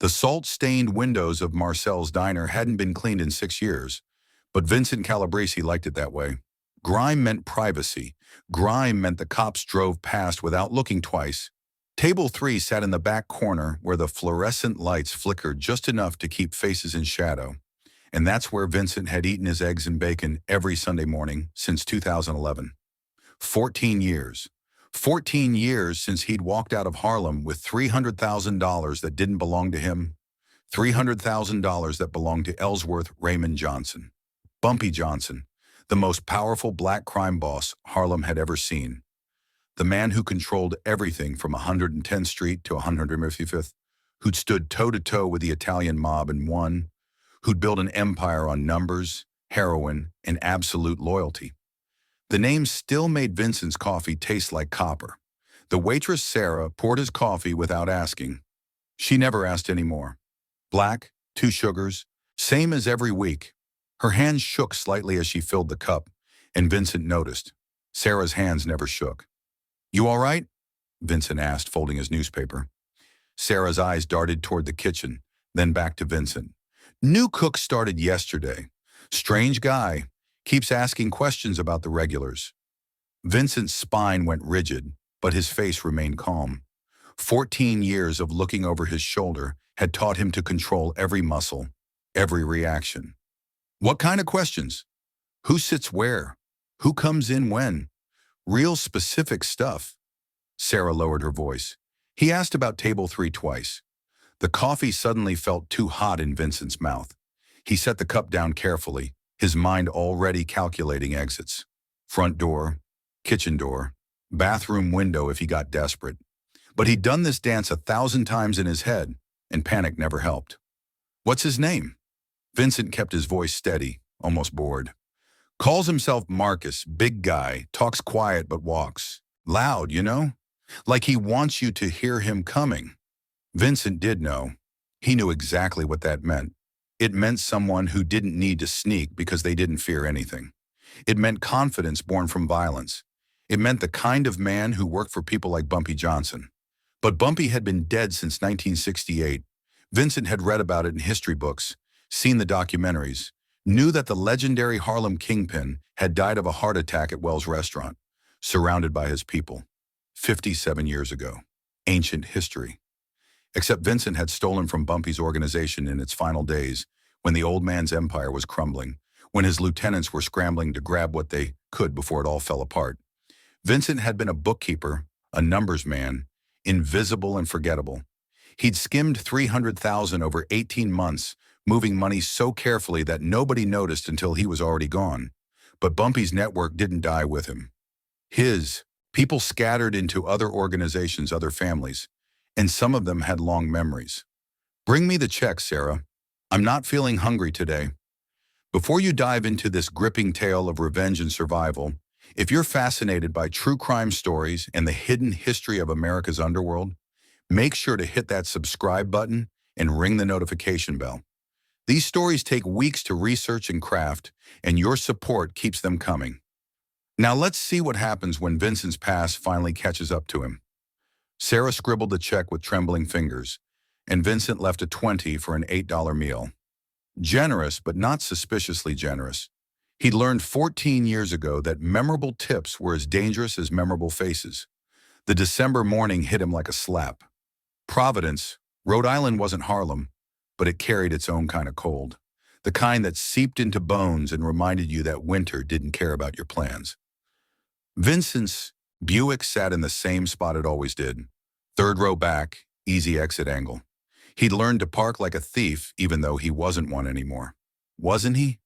The salt-stained windows of Marcel's diner hadn't been cleaned in 6 years, but Vincent Calabrese liked it that way. Grime meant privacy. Grime meant the cops drove past without looking twice. Table 3 sat in the back corner where the fluorescent lights flickered just enough to keep faces in shadow. And that's where Vincent had eaten his eggs and bacon every Sunday morning since 2011. 14 years. 14 years since he'd walked out of Harlem with $300,000 that didn't belong to him. $300,000 that belonged to Ellsworth Raymond Johnson. Bumpy Johnson, the most powerful black crime boss Harlem had ever seen. The man who controlled everything from 110th Street to 155th, who'd stood toe-to-toe with the Italian mob and won, who'd built an empire on numbers, heroin, and absolute loyalty. The name still made Vincent's coffee taste like copper. The waitress Sarah poured his coffee without asking. She never asked any more. Black, 2 sugars, same as every week. Her hands shook slightly as she filled the cup, and Vincent noticed. Sarah's hands never shook. "You all right?" Vincent asked, folding his newspaper. Sarah's eyes darted toward the kitchen, then back to Vincent. "New cook started yesterday. Strange guy. Keeps asking questions about the regulars." Vincent's spine went rigid, but his face remained calm. 14 years of looking over his shoulder had taught him to control every muscle, every reaction. "What kind of questions? Who sits where? Who comes in when? Real specific stuff." Sarah lowered her voice. He asked about table 3 twice. The coffee suddenly felt too hot in Vincent's mouth. He set the cup down carefully, his mind already calculating exits. Front door, kitchen door, bathroom window if he got desperate. But he'd done this dance 1,000 times in his head, and panic never helped. "What's his name?" Vincent kept his voice steady, almost bored. "Calls himself Marcus, big guy, talks quiet but walks. Loud, you know? Like he wants you to hear him coming." Vincent did know. He knew exactly what that meant. It meant someone who didn't need to sneak because they didn't fear anything. It meant confidence born from violence. It meant the kind of man who worked for people like Bumpy Johnson. But Bumpy had been dead since 1968. Vincent had read about it in history books, seen the documentaries, knew that the legendary Harlem kingpin had died of a heart attack at Wells Restaurant, surrounded by his people. 57 years ago. Ancient history. Except Vincent had stolen from Bumpy's organization in its final days, when the old man's empire was crumbling, when his lieutenants were scrambling to grab what they could before it all fell apart. Vincent had been a bookkeeper, a numbers man, invisible and forgettable. He'd skimmed $300,000 over 18 months, moving money so carefully that nobody noticed until he was already gone. But Bumpy's network didn't die with him. His people scattered into other organizations, other families, and some of them had long memories. "Bring me the check, Sarah. I'm not feeling hungry today." Before you dive into this gripping tale of revenge and survival, if you're fascinated by true crime stories and the hidden history of America's underworld, make sure to hit that subscribe button and ring the notification bell. These stories take weeks to research and craft, and your support keeps them coming. Now let's see what happens when Vincent's past finally catches up to him. Sarah scribbled the check with trembling fingers, and Vincent left a 20 for an $8 meal. Generous, but not suspiciously generous. He'd learned 14 years ago that memorable tips were as dangerous as memorable faces. The December morning hit him like a slap. Providence, Rhode Island wasn't Harlem, but it carried its own kind of cold. The kind that seeped into bones and reminded you that winter didn't care about your plans. Vincent's Buick sat in the same spot it always did. 3rd row back, easy exit angle. He'd learned to park like a thief even though he wasn't one anymore. Wasn't he?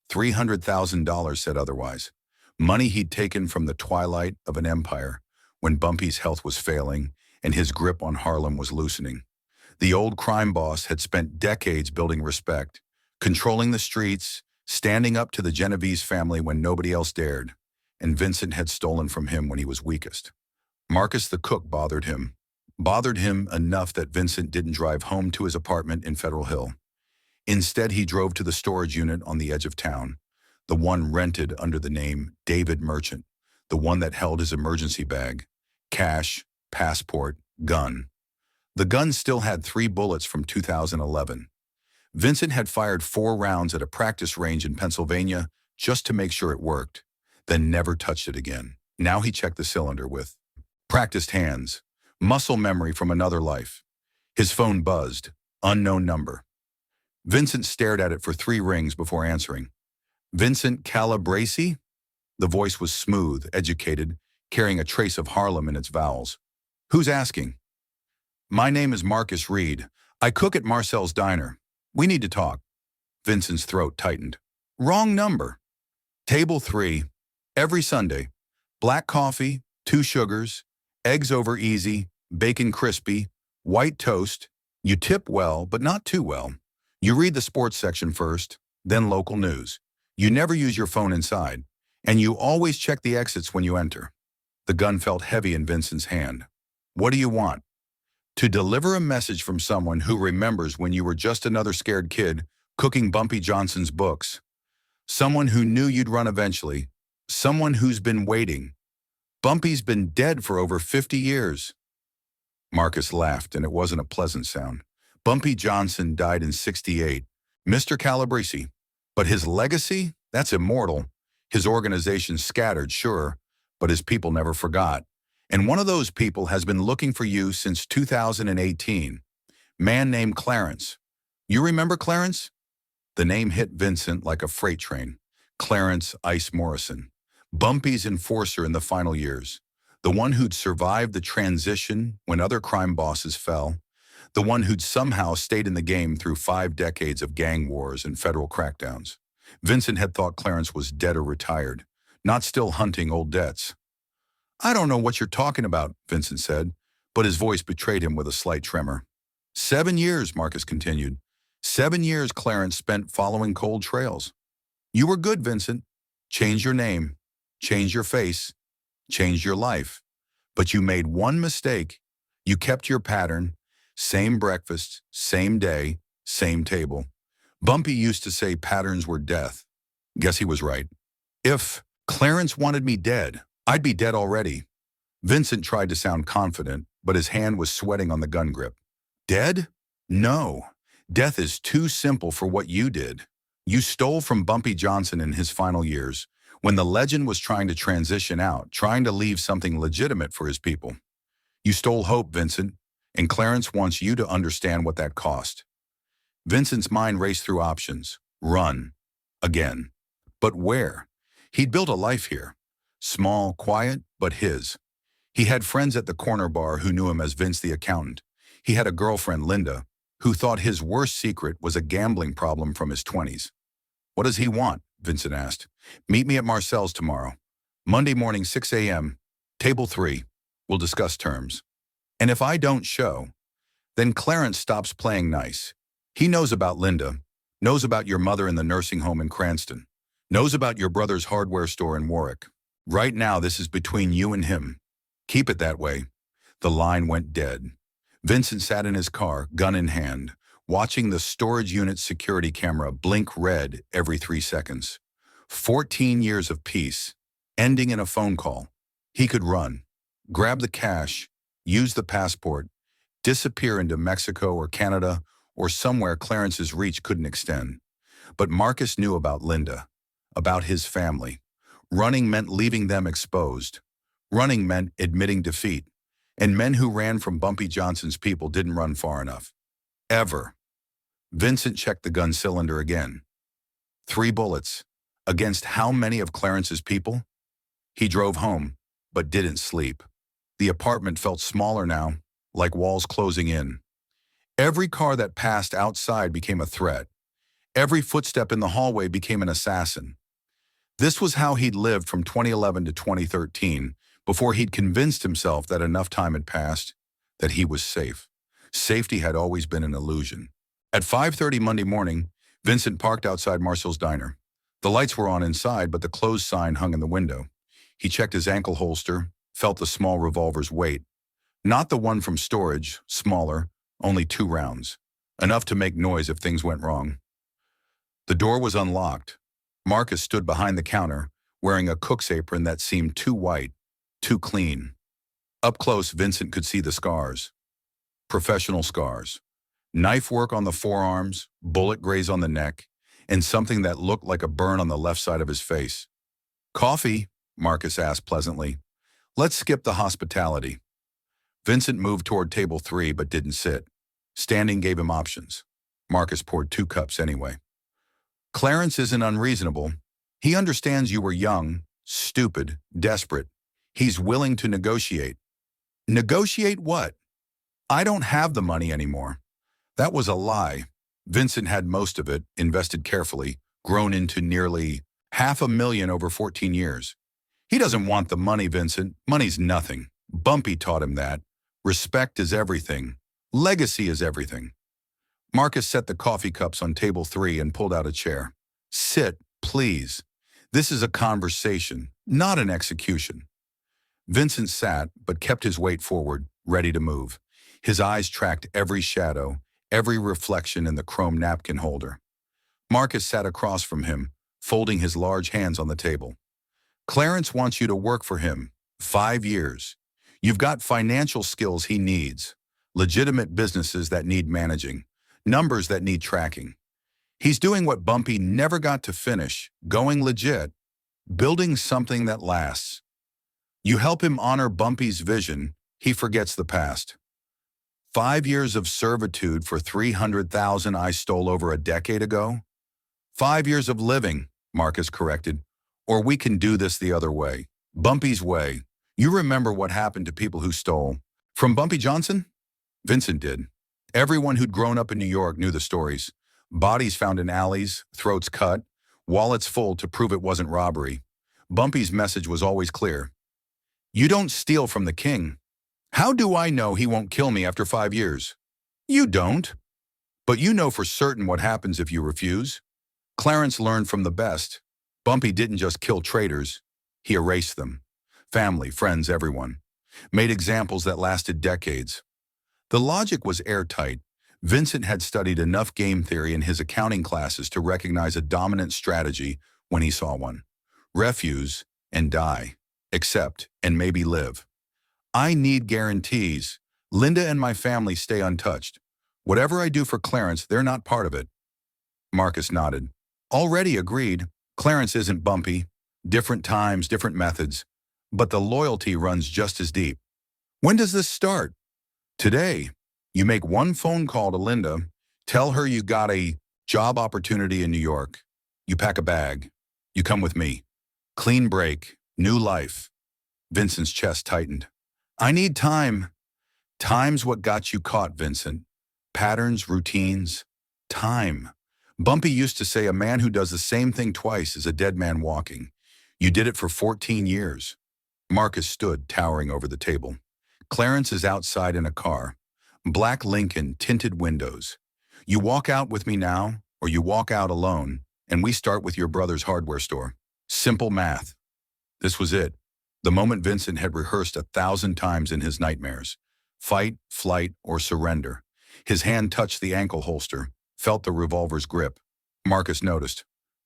$300,000 said otherwise. Money he'd taken from the twilight of an empire when Bumpy's health was failing and his grip on Harlem was loosening. The old crime boss had spent decades building respect, controlling the streets, standing up to the Genovese family when nobody else dared, and Vincent had stolen from him when he was weakest. Marcus the cook bothered him enough that Vincent didn't drive home to his apartment in Federal Hill. Instead, he drove to the storage unit on the edge of town, the one rented under the name David Merchant, the one that held his emergency bag, cash, passport, gun. The gun still had 3 bullets from 2011. Vincent had fired 4 rounds at a practice range in Pennsylvania just to make sure it worked, then never touched it again. Now he checked the cylinder with practiced hands, muscle memory from another life. His phone buzzed, unknown number. Vincent stared at it for 3 rings before answering. Vincent Calabresi? The voice was smooth, educated, carrying a trace of Harlem in its vowels. Who's asking? My name is Marcus Reed. I cook at Marcel's Diner. We need to talk. Vincent's throat tightened. Wrong number. Table 3. Every Sunday. Black coffee, 2 sugars, eggs over easy, bacon crispy, white toast. You tip well, but not too well. You read the sports section first, then local news. You never use your phone inside, and you always check the exits when you enter. The gun felt heavy in Vincent's hand. What do you want? To deliver a message from someone who remembers when you were just another scared kid cooking Bumpy Johnson's books. Someone who knew you'd run eventually. Someone who's been waiting. Bumpy's been dead for over 50 years. Marcus laughed, and it wasn't a pleasant sound. Bumpy Johnson died in '68. Mr. Calabresi. But his legacy? That's immortal. His organization scattered, sure, but his people never forgot. And one of those people has been looking for you since 2018. Man named Clarence. You remember Clarence? The name hit Vincent like a freight train. Clarence Ice Morrison. Bumpy's enforcer in the final years. The one who'd survived the transition when other crime bosses fell. The one who'd somehow stayed in the game through 5 decades of gang wars and federal crackdowns. Vincent had thought Clarence was dead or retired, not still hunting old debts. I don't know what you're talking about, Vincent said, but his voice betrayed him with a slight tremor. 7 years, Marcus continued. 7 years Clarence spent following cold trails. You were good, Vincent. Change your name, change your face, change your life. But you made one mistake. You kept your pattern, same breakfast, same day, same table. Bumpy used to say patterns were death. Guess he was right. If Clarence wanted me dead, I'd be dead already. Vincent tried to sound confident, but his hand was sweating on the gun grip. Dead? No. Death is too simple for what you did. You stole from Bumpy Johnson in his final years, when the legend was trying to transition out, trying to leave something legitimate for his people. You stole hope, Vincent, and Clarence wants you to understand what that cost. Vincent's mind raced through options. Run. Again. But where? He'd built a life here. Small, quiet, but his. He had friends at the corner bar who knew him as Vince the accountant. He had a girlfriend, Linda, who thought his worst secret was a gambling problem from his 20s. What does he want? Vincent asked. Meet me at Marcel's tomorrow. Monday morning, 6 a.m. Table 3. We'll discuss terms. And if I don't show, then Clarence stops playing nice. He knows about Linda, knows about your mother in the nursing home in Cranston, knows about your brother's hardware store in Warwick. Right now, this is between you and him. Keep it that way. The line went dead. Vincent sat in his car, gun in hand, watching the storage unit's security camera blink red every 3 seconds. 14 years of peace, ending in a phone call. He could run, grab the cash, use the passport, disappear into Mexico or Canada or somewhere Clarence's reach couldn't extend. But Marcus knew about Linda, about his family. Running meant leaving them exposed. Running meant admitting defeat. And men who ran from Bumpy Johnson's people didn't run far enough. Ever. Vincent checked the gun cylinder again. 3 bullets. Against how many of Clarence's people? He drove home, but didn't sleep. The apartment felt smaller now, like walls closing in. Every car that passed outside became a threat. Every footstep in the hallway became an assassin. This was how he'd lived from 2011 to 2013, before he'd convinced himself that enough time had passed, that he was safe. Safety had always been an illusion. At 5:30 Monday morning, Vincent parked outside Marcel's Diner. The lights were on inside, but the closed sign hung in the window. He checked his ankle holster, felt the small revolver's weight. Not the one from storage, smaller, only 2 rounds. Enough to make noise if things went wrong. The door was unlocked. Marcus stood behind the counter, wearing a cook's apron that seemed too white, too clean. Up close, Vincent could see the scars. professional scars. Knife work on the forearms, bullet graze on the neck, and something that looked like a burn on the left side of his face. "Coffee?" Marcus asked pleasantly. "Let's skip the hospitality." Vincent moved toward table 3 but didn't sit. Standing gave him options. Marcus poured 2 cups anyway. "Clarence isn't unreasonable. He understands you were young, stupid, desperate. He's willing to negotiate." "Negotiate what?" "I don't have the money anymore." That was a lie. Vincent had most of it, invested carefully, grown into nearly $500,000 over 14 years. "He doesn't want the money, Vincent. Money's nothing. Bumpy taught him that. Respect is everything. Legacy is everything." Marcus set the coffee cups on table 3 and pulled out a chair. "Sit, please. This is a conversation, not an execution." Vincent sat, but kept his weight forward, ready to move. His eyes tracked every shadow, every reflection in the chrome napkin holder. Marcus sat across from him, folding his large hands on the table. "Clarence wants you to work for him. 5 years. You've got financial skills he needs. Legitimate businesses that need managing. Numbers that need tracking. He's doing what Bumpy never got to finish, going legit, building something that lasts. You help him honor Bumpy's vision, he forgets the past. 5 years of servitude for $300,000 I stole over a decade ago? 5 years of living," Marcus corrected. "Or we can do this the other way. Bumpy's way. You remember what happened to people who stole. From Bumpy Johnson?" Vincent did. Everyone who'd grown up in New York knew the stories. Bodies found in alleys, throats cut, wallets full to prove it wasn't robbery. Bumpy's message was always clear. "You don't steal from the king. How do I know he won't kill me after 5 years?" "You don't. But you know for certain what happens if you refuse." Clarence learned from the best. Bumpy didn't just kill traitors. He erased them. Family, friends, everyone. Made examples that lasted decades. The logic was airtight. Vincent had studied enough game theory in his accounting classes to recognize a dominant strategy when he saw one. Refuse and die. Accept and maybe live. "I need guarantees. Linda and my family stay untouched. Whatever I do for Clarence, they're not part of it." Marcus nodded. "Already agreed. Clarence isn't Bumpy. Different times, different methods. But the loyalty runs just as deep." "When does this start?" "Today. You make one phone call to Linda, tell her you got a job opportunity in New York. You pack a bag. You come with me. Clean break. New life." Vincent's chest tightened. "I need time." "Time's what got you caught, Vincent. Patterns, routines. Time. Bumpy used to say a man who does the same thing twice is a dead man walking. You did it for 14 years. Marcus stood, towering over the table. "Clarence is outside in a car. Black Lincoln, tinted windows. You walk out with me now, or you walk out alone, and we start with your brother's hardware store. Simple math." This was it. The moment Vincent had rehearsed 1,000 times in his nightmares. Fight, flight, or surrender. His hand touched the ankle holster, felt the revolver's grip. Marcus noticed.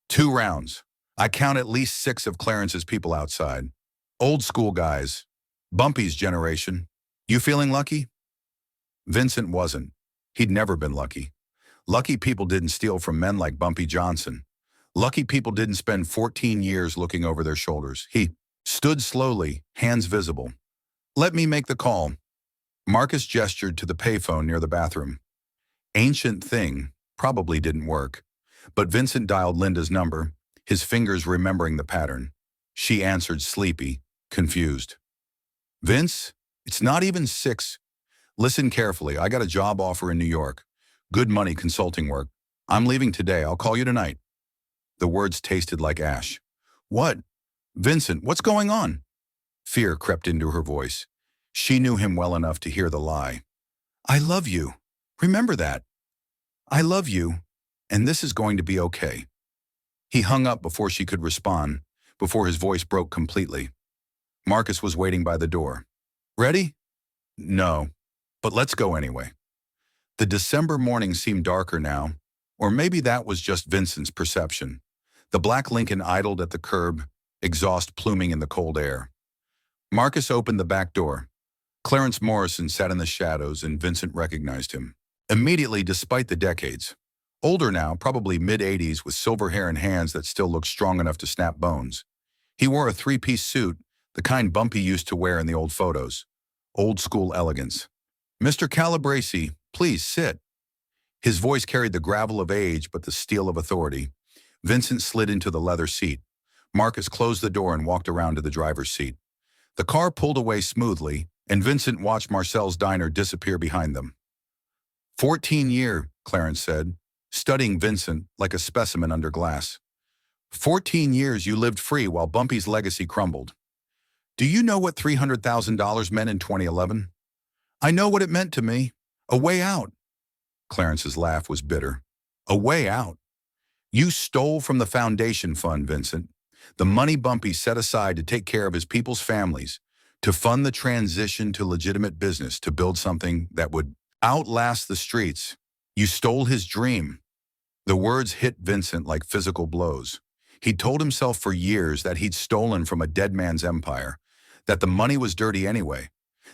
2 rounds. I count at least 6 of Clarence's people outside. Old school guys. Bumpy's generation. You feeling lucky? Vincent wasn't. He'd never been lucky. Lucky people didn't steal from men like Bumpy Johnson. Lucky people didn't spend 14 years looking over their shoulders. He stood slowly, hands visible. "Let me make the call." Marcus gestured to the payphone near the bathroom. Ancient thing, probably didn't work. But Vincent dialed Linda's number, his fingers remembering the pattern. She answered sleepy, confused. "Vince, it's not even 6. Listen carefully, I got a job offer in New York. Good money consulting work. I'm leaving today, I'll call you tonight." The words tasted like ash. "What? Vincent, what's going on?" Fear crept into her voice. She knew him well enough to hear the lie. "I love you. Remember that. I love you, and this is going to be okay." He hung up before she could respond, before his voice broke completely. Marcus was waiting by the door. "Ready?" "No, but let's go anyway." The December morning seemed darker now, or maybe that was just Vincent's perception. The black Lincoln idled at the curb, exhaust pluming in the cold air. Marcus opened the back door. Clarence Morrison sat in the shadows and Vincent recognized him. Immediately, despite the decades. Older now, probably mid-80s, with silver hair and hands that still looked strong enough to snap bones. He wore a three-piece suit, the kind Bumpy used to wear in the old photos. Old-school elegance. "Mr. Calabresi, please sit." His voice carried the gravel of age but the steel of authority. Vincent slid into the leather seat. Marcus closed the door and walked around to the driver's seat. The car pulled away smoothly, and Vincent watched Marcel's diner disappear behind them. 14-year, Clarence said, studying Vincent like a specimen under glass. 14 years you lived free while Bumpy's legacy crumbled. Do you know what $300,000 meant in 2011? I know what it meant to me. A way out. Clarence's laugh was bitter. A way out. You stole from the foundation fund, Vincent. The money Bumpy set aside to take care of his people's families, to fund the transition to legitimate business, to build something that would outlast the streets. You stole his dream. The words hit Vincent like physical blows. He'd told himself for years that he'd stolen from a dead man's empire, that the money was dirty anyway,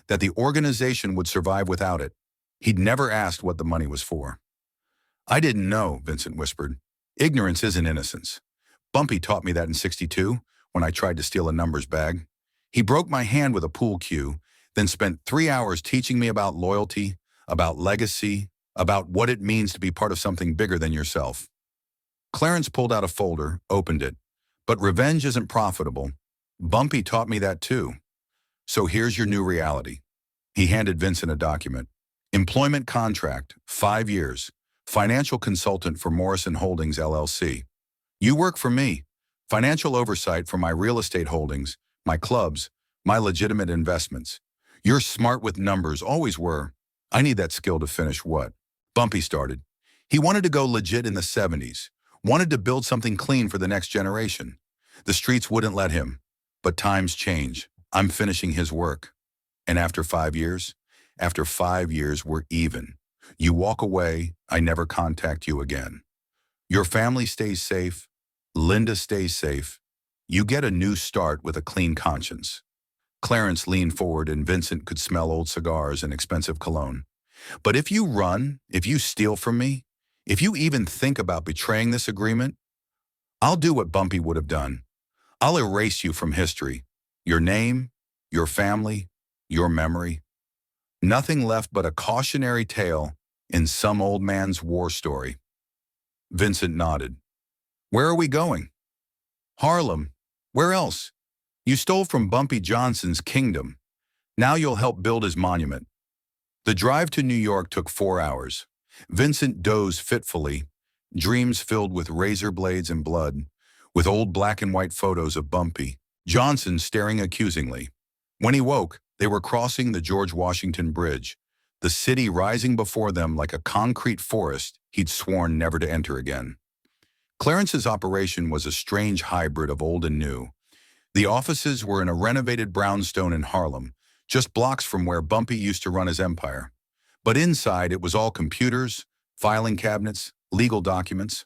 that the organization would survive without it. He'd never asked what the money was for. I didn't know, Vincent whispered. Ignorance isn't innocence. Bumpy taught me that in '62 when I tried to steal a numbers bag. He broke my hand with a pool cue, then spent 3 hours teaching me about loyalty, about legacy, about what it means to be part of something bigger than yourself. Clarence pulled out a folder, opened it. But revenge isn't profitable. Bumpy taught me that too. So here's your new reality. He handed Vincent a document. Employment contract, 5 years. Financial consultant for Morrison Holdings, LLC. You work for me. Financial oversight for my real estate holdings, my clubs, my legitimate investments. You're smart with numbers, always were. I need that skill to finish what? Bumpy started. He wanted to go legit in the '70s, wanted to build something clean for the next generation. The streets wouldn't let him. But times change. I'm finishing his work. And after 5 years, we're even. You walk away, I never contact you again. Your family stays safe. Linda stays safe. You get a new start with a clean conscience. Clarence leaned forward and Vincent could smell old cigars and expensive cologne. But if you run, if you steal from me, if you even think about betraying this agreement, I'll do what Bumpy would have done. I'll erase you from history. Your name, your family, your memory. Nothing left but a cautionary tale in some old man's war story. Vincent nodded. Where are we going? Harlem. Where else? You stole from Bumpy Johnson's kingdom. Now you'll help build his monument. The drive to New York took 4 hours. Vincent dozed fitfully, dreams filled with razor blades and blood, with old black and white photos of Bumpy Johnson staring accusingly. When he woke, they were crossing the George Washington Bridge, the city rising before them like a concrete forest he'd sworn never to enter again. Clarence's operation was a strange hybrid of old and new. The offices were in a renovated brownstone in Harlem, just blocks from where Bumpy used to run his empire. But inside, it was all computers, filing cabinets, legal documents.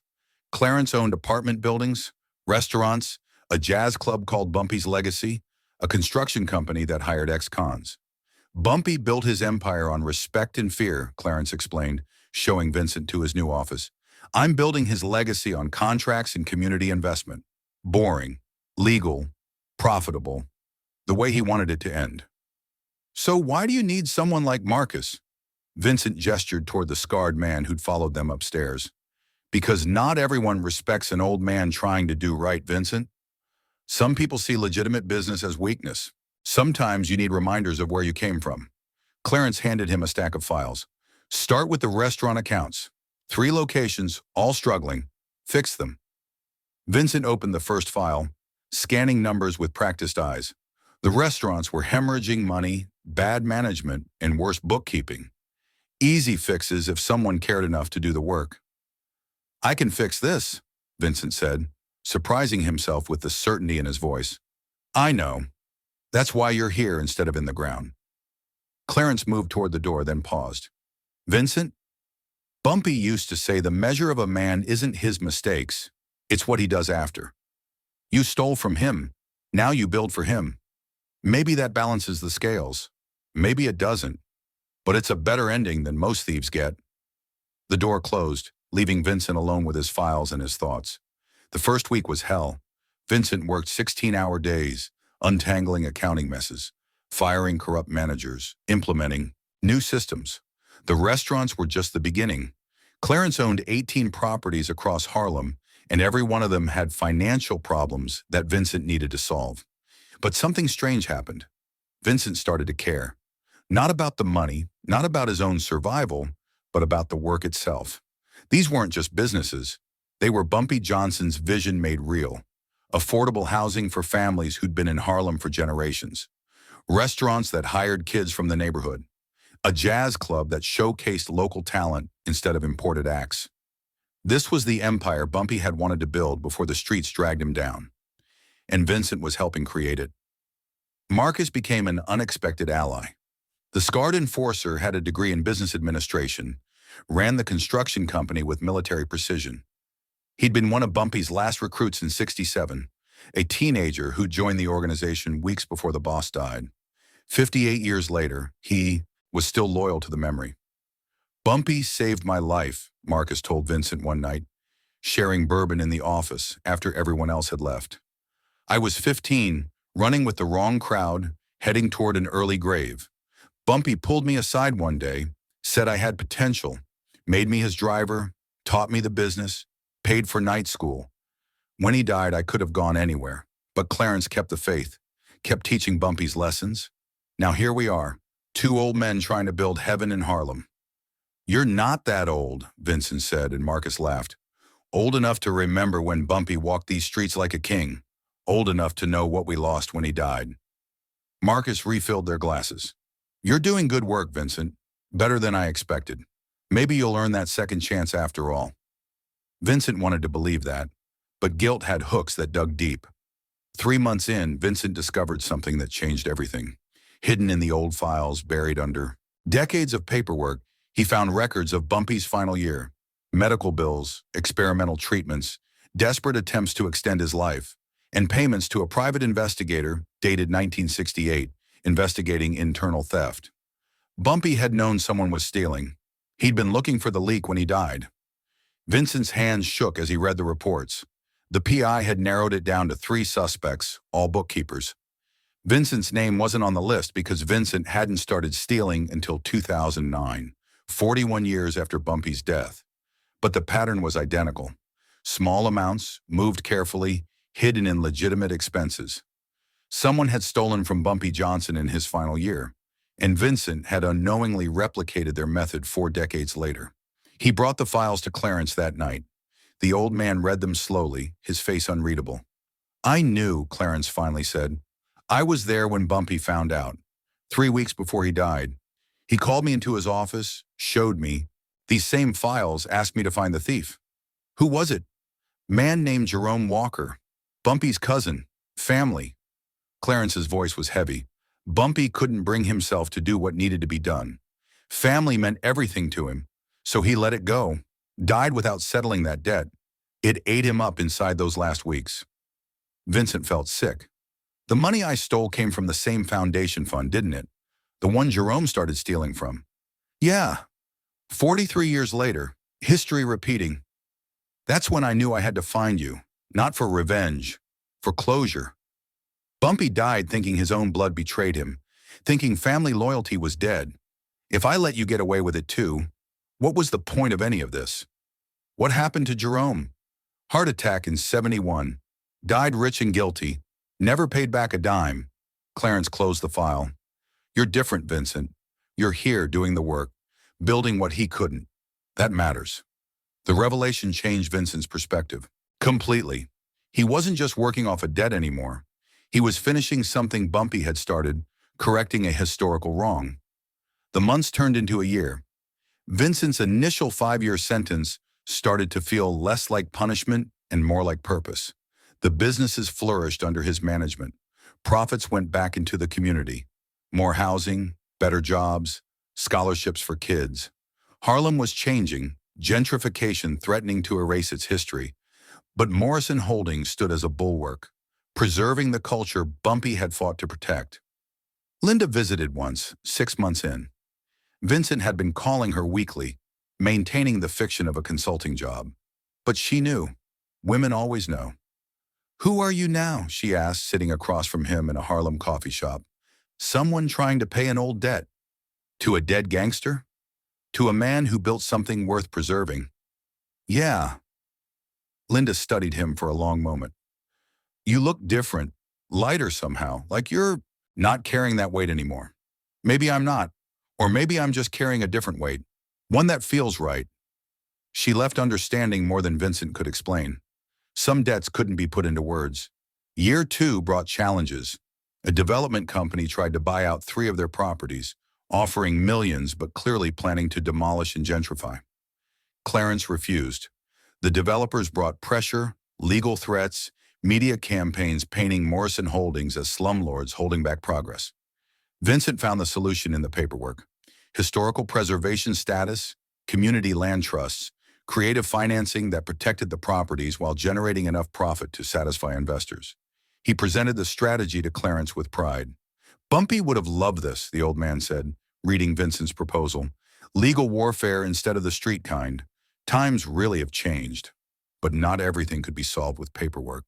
Clarence owned apartment buildings, restaurants, a jazz club called Bumpy's Legacy, a construction company that hired ex-cons. Bumpy built his empire on respect and fear, Clarence explained, showing Vincent to his new office. I'm building his legacy on contracts and community investment. Boring, legal, profitable, the way he wanted it to end. So why do you need someone like Marcus? Vincent gestured toward the scarred man who'd followed them upstairs. Because not everyone respects an old man trying to do right, Vincent. Some people see legitimate business as weakness. Sometimes you need reminders of where you came from. Clarence handed him a stack of files. Start with the restaurant accounts. 3 locations, all struggling. Fix them. Vincent opened the first file, scanning numbers with practiced eyes. The restaurants were hemorrhaging money, bad management, and worse bookkeeping. Easy fixes if someone cared enough to do the work. I can fix this, Vincent said, surprising himself with the certainty in his voice. I know. That's why you're here instead of in the ground. Clarence moved toward the door, then paused. Vincent? Bumpy used to say the measure of a man isn't his mistakes, it's what he does after. You stole from him, now you build for him. Maybe that balances the scales. Maybe it doesn't, but it's a better ending than most thieves get. The door closed, leaving Vincent alone with his files and his thoughts. The first week was hell. Vincent worked 16-hour days, untangling accounting messes, firing corrupt managers, implementing new systems. The restaurants were just the beginning. Clarence owned 18 properties across Harlem, and every one of them had financial problems that Vincent needed to solve. But something strange happened. Vincent started to care. Not about the money, not about his own survival, but about the work itself. These weren't just businesses. They were Bumpy Johnson's vision made real. Affordable housing for families who'd been in Harlem for generations. Restaurants that hired kids from the neighborhood. A jazz club that showcased local talent instead of imported acts. This was the empire Bumpy had wanted to build before the streets dragged him down. And Vincent was helping create it. Marcus became an unexpected ally. The scarred enforcer had a degree in business administration, ran the construction company with military precision. He'd been one of Bumpy's last recruits in '67, a teenager who joined the organization weeks before the boss died. 58 years later, he was still loyal to the memory. Bumpy saved my life, Marcus told Vincent one night, sharing bourbon in the office after everyone else had left. I was 15, running with the wrong crowd, heading toward an early grave. Bumpy pulled me aside one day, said I had potential, made me his driver, taught me the business, paid for night school. When he died, I could have gone anywhere, but Clarence kept the faith, kept teaching Bumpy's lessons. Now here we are, two old men trying to build heaven in Harlem. You're not that old, Vincent said, and Marcus laughed. Old enough to remember when Bumpy walked these streets like a king. Old enough to know what we lost when he died. Marcus refilled their glasses. You're doing good work, Vincent. Better than I expected. Maybe you'll earn that second chance after all. Vincent wanted to believe that, but guilt had hooks that dug deep. 3 months in, Vincent discovered something that changed everything. Hidden in the old files, buried under decades of paperwork, he found records of Bumpy's final year. Medical bills, experimental treatments, desperate attempts to extend his life, and payments to a private investigator, dated 1968, investigating internal theft. Bumpy had known someone was stealing. He'd been looking for the leak when he died. Vincent's hands shook as he read the reports. The PI had narrowed it down to 3 suspects, all bookkeepers. Vincent's name wasn't on the list because Vincent hadn't started stealing until 2009, 41 years after Bumpy's death. But the pattern was identical. Small amounts, moved carefully, hidden in legitimate expenses. Someone had stolen from Bumpy Johnson in his final year, and Vincent had unknowingly replicated their method 4 decades later. He brought the files to Clarence that night. The old man read them slowly, his face unreadable. I knew, Clarence finally said. I was there when Bumpy found out. 3 weeks before he died. He called me into his office, showed me. These same files, asked me to find the thief. Who was it? Man named Jerome Walker. Bumpy's cousin. Family. Clarence's voice was heavy. Bumpy couldn't bring himself to do what needed to be done. Family meant everything to him, so he let it go. Died without settling that debt. It ate him up inside those last weeks. Vincent felt sick. The money I stole came from the same foundation fund, didn't it? The one Jerome started stealing from. Yeah. 43 years later, history repeating. That's when I knew I had to find you, not for revenge, for closure. Bumpy died thinking his own blood betrayed him, thinking family loyalty was dead. If I let you get away with it too, what was the point of any of this? What happened to Jerome? Heart attack in '71. Died rich and guilty. Never paid back a dime. Clarence closed the file. You're different, Vincent. You're here doing the work, building what he couldn't. That matters. The revelation changed Vincent's perspective. Completely. He wasn't just working off a debt anymore. He was finishing something Bumpy had started, correcting a historical wrong. The months turned into a year. Vincent's initial 5-year sentence started to feel less like punishment and more like purpose. The businesses flourished under his management. Profits went back into the community. More housing, better jobs, scholarships for kids. Harlem was changing, gentrification threatening to erase its history. But Morrison Holdings stood as a bulwark, preserving the culture Bumpy had fought to protect. Linda visited once, 6 months in. Vincent had been calling her weekly, maintaining the fiction of a consulting job. But she knew. Women always know. "Who are you now?" she asked, sitting across from him in a Harlem coffee shop. "Someone trying to pay an old debt. To a dead gangster? To a man who built something worth preserving?" "Yeah." Linda studied him for a long moment. "You look different, lighter somehow, like you're not carrying that weight anymore. Maybe I'm not, or maybe I'm just carrying a different weight, one that feels right." She left understanding more than Vincent could explain. Some debts couldn't be put into words. Year 2 brought challenges. A development company tried to buy out 3 of their properties, offering millions but clearly planning to demolish and gentrify. Clarence refused. The developers brought pressure, legal threats, media campaigns painting Morrison Holdings as slumlords holding back progress. Vincent found the solution in the paperwork. Historical preservation status, community land trusts, creative financing that protected the properties while generating enough profit to satisfy investors. He presented the strategy to Clarence with pride. "Bumpy would have loved this," the old man said, reading Vincent's proposal. "Legal warfare instead of the street kind. Times really have changed." But not everything could be solved with paperwork.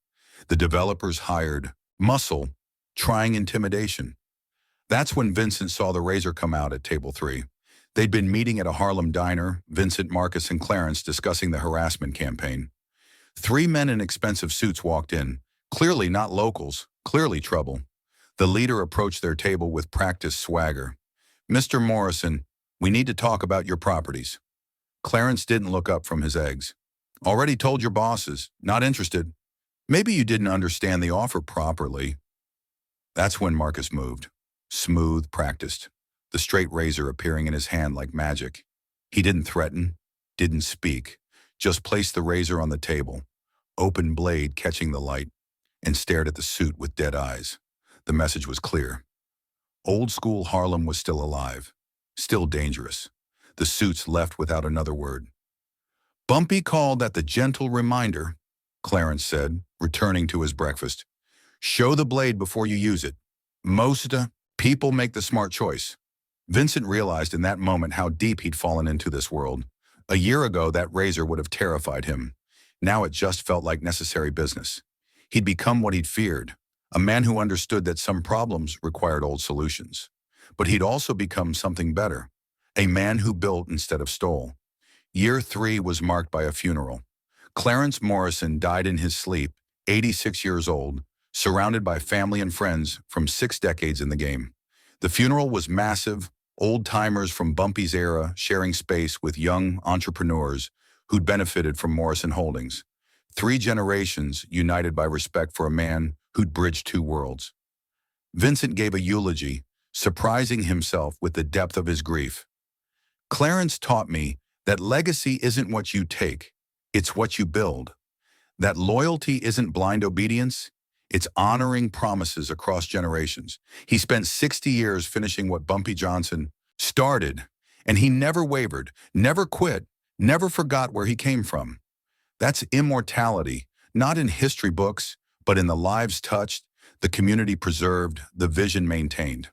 The developers hired muscle, trying intimidation. That's when Vincent saw the razor come out at table 3. They'd been meeting at a Harlem diner, Vincent, Marcus, and Clarence discussing the harassment campaign. 3 men in expensive suits walked in, clearly not locals, clearly trouble. The leader approached their table with practiced swagger. "Mr. Morrison, we need to talk about your properties." Clarence didn't look up from his eggs. "Already told your bosses, not interested." "Maybe you didn't understand the offer properly." That's when Marcus moved. Smooth, practiced. The straight razor appearing in his hand like magic. He didn't threaten, didn't speak, just placed the razor on the table, open blade catching the light, and stared at the suit with dead eyes. The message was clear. Old school Harlem was still alive, still dangerous. The suits left without another word. "Bumpy called that the gentle reminder," Clarence said, returning to his breakfast. "Show the blade before you use it. Most people make the smart choice." Vincent realized in that moment how deep he'd fallen into this world. A year ago, that razor would have terrified him. Now it just felt like necessary business. He'd become what he'd feared, a man who understood that some problems required old solutions. But he'd also become something better, a man who built instead of stole. Year 3 was marked by a funeral. Clarence Morrison died in his sleep, 86 years old, surrounded by family and friends from 6 decades in the game. The funeral was massive, old-timers from Bumpy's era sharing space with young entrepreneurs who'd benefited from Morrison Holdings. 3 generations united by respect for a man who'd bridged 2 worlds. Vincent gave a eulogy, surprising himself with the depth of his grief. "Clarence taught me that legacy isn't what you take, it's what you build. That loyalty isn't blind obedience, it's honoring promises across generations. He spent 60 years finishing what Bumpy Johnson started, and he never wavered, never quit, never forgot where he came from. That's immortality, not in history books, but in the lives touched, the community preserved, the vision maintained."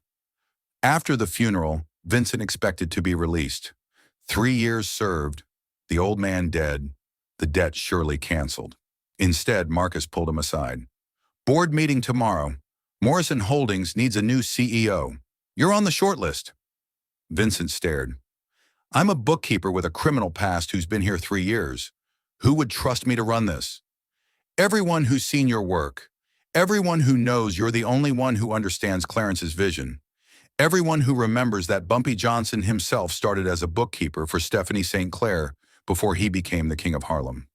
After the funeral, Vincent expected to be released. 3 years served, the old man dead, the debt surely canceled. Instead, Marcus pulled him aside. "Board meeting tomorrow. Morrison Holdings needs a new CEO. You're on the short list." Vincent stared. "I'm a bookkeeper with a criminal past who's been here 3 years. Who would trust me to run this?" "Everyone who's seen your work. Everyone who knows you're the only one who understands Clarence's vision. Everyone who remembers that Bumpy Johnson himself started as a bookkeeper for Stephanie St. Clair before he became the King of Harlem."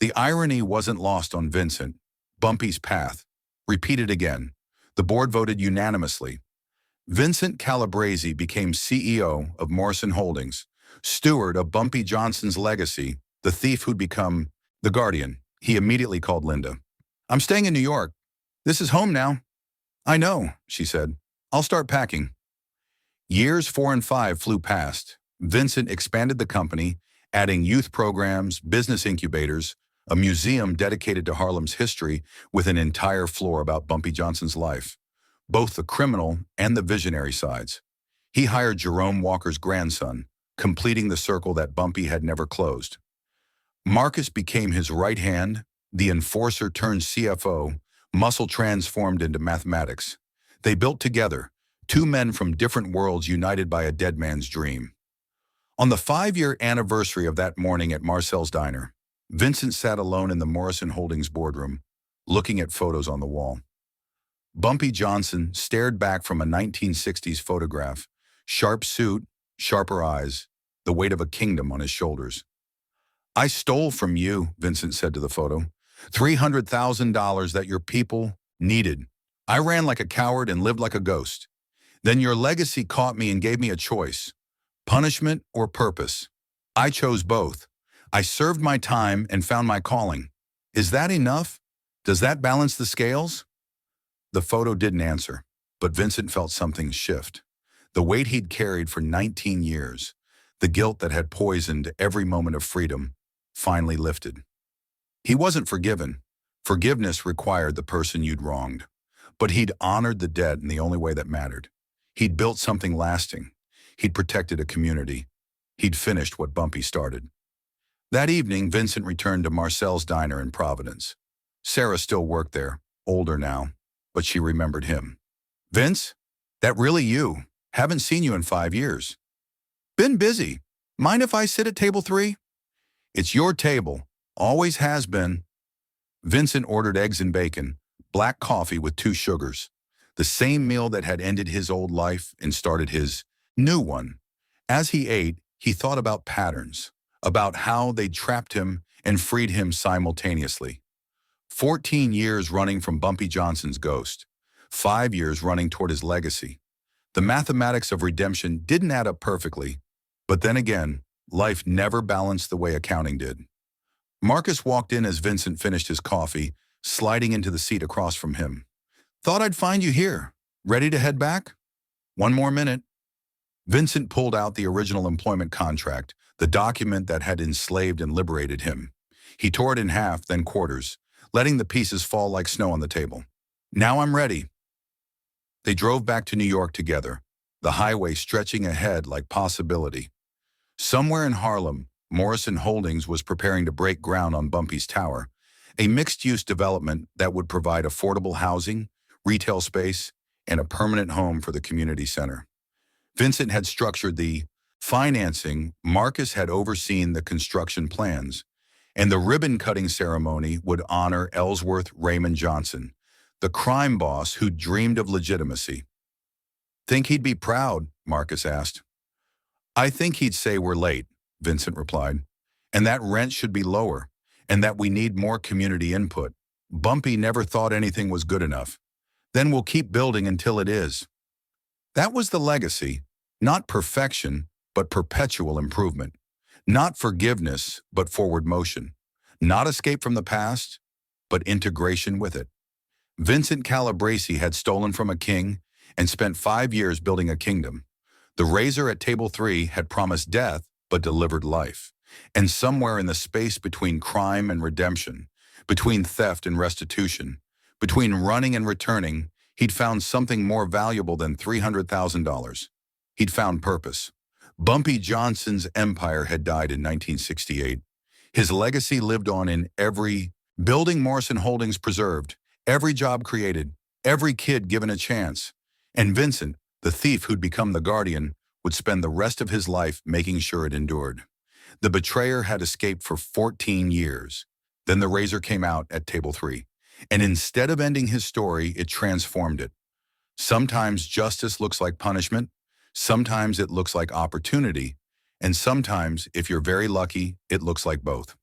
The irony wasn't lost on Vincent. Bumpy's path. Repeated again. The board voted unanimously. Vincent Calabrese became CEO of Morrison Holdings, steward of Bumpy Johnson's legacy, the thief who'd become the guardian. He immediately called Linda. "I'm staying in New York. This is home now." "I know," she said. "I'll start packing." Years 4 and 5 flew past. Vincent expanded the company, adding youth programs, business incubators, a museum dedicated to Harlem's history with an entire floor about Bumpy Johnson's life. both the criminal and the visionary sides. He hired Jerome Walker's grandson, completing the circle that Bumpy had never closed. Marcus became his right hand, the enforcer turned CFO, muscle transformed into mathematics. They built together, two men from different worlds united by a dead man's dream. On the 5-year anniversary of that morning at Marcel's Diner, Vincent sat alone in the Morrison Holdings boardroom, looking at photos on the wall. Bumpy Johnson stared back from a 1960s photograph, sharp suit, sharper eyes, the weight of a kingdom on his shoulders. "I stole from you," Vincent said to the photo, "$300,000 that your people needed. I ran like a coward and lived like a ghost. Then your legacy caught me and gave me a choice, punishment or purpose. I chose both. I served my time and found my calling. Is that enough? Does that balance the scales?" The photo didn't answer, but Vincent felt something shift. The weight he'd carried for 19 years, the guilt that had poisoned every moment of freedom, finally lifted. He wasn't forgiven. Forgiveness required the person you'd wronged. But he'd honored the dead in the only way that mattered. He'd built something lasting. He'd protected a community. He'd finished what Bumpy started. That evening, Vincent returned to Marcel's Diner in Providence. Sarah still worked there, older now, but she remembered him. "Vince? That really you? Haven't seen you in 5 years." "Been busy. Mind if I sit at table 3? "It's your table. Always has been." Vincent ordered eggs and bacon, black coffee with 2 sugars. The same meal that had ended his old life and started his new one. As he ate, he thought about patterns, about how they'd trapped him and freed him simultaneously. 14 years running from Bumpy Johnson's ghost. 5 years running toward his legacy. The mathematics of redemption didn't add up perfectly, but then again, life never balanced the way accounting did. Marcus walked in as Vincent finished his coffee, sliding into the seat across from him. "Thought I'd find you here. Ready to head back?" "One more minute." Vincent pulled out the original employment contract, the document that had enslaved and liberated him. He tore it in half, then quarters, letting the pieces fall like snow on the table. "Now I'm ready." They drove back to New York together, the highway stretching ahead like possibility. Somewhere in Harlem, Morrison Holdings was preparing to break ground on Bumpy's Tower, a mixed-use development that would provide affordable housing, retail space, and a permanent home for the community center. Vincent had structured the financing, Marcus had overseen the construction plans, and the ribbon-cutting ceremony would honor Ellsworth Raymond Johnson, the crime boss who dreamed of legitimacy. "Think he'd be proud?" Marcus asked. "I think he'd say we're late," Vincent replied, "and that rent should be lower, and that we need more community input. Bumpy never thought anything was good enough. Then we'll keep building until it is." That was the legacy, not perfection, but perpetual improvement. Not forgiveness, but forward motion. Not escape from the past, but integration with it. Vincent Calabrese had stolen from a king and spent 5 years building a kingdom. The razor at table 3 had promised death, but delivered life. And somewhere in the space between crime and redemption, between theft and restitution, between running and returning, he'd found something more valuable than $300,000. He'd found purpose. Bumpy Johnson's empire had died in 1968. His legacy lived on in every building Morrison Holdings preserved, every job created, every kid given a chance. And Vincent, the thief who'd become the guardian, would spend the rest of his life making sure it endured. The betrayer had escaped for 14 years. Then the razor came out at table 3. And instead of ending his story, it transformed it. Sometimes justice looks like punishment. Sometimes it looks like opportunity. And sometimes, if you're very lucky, it looks like both.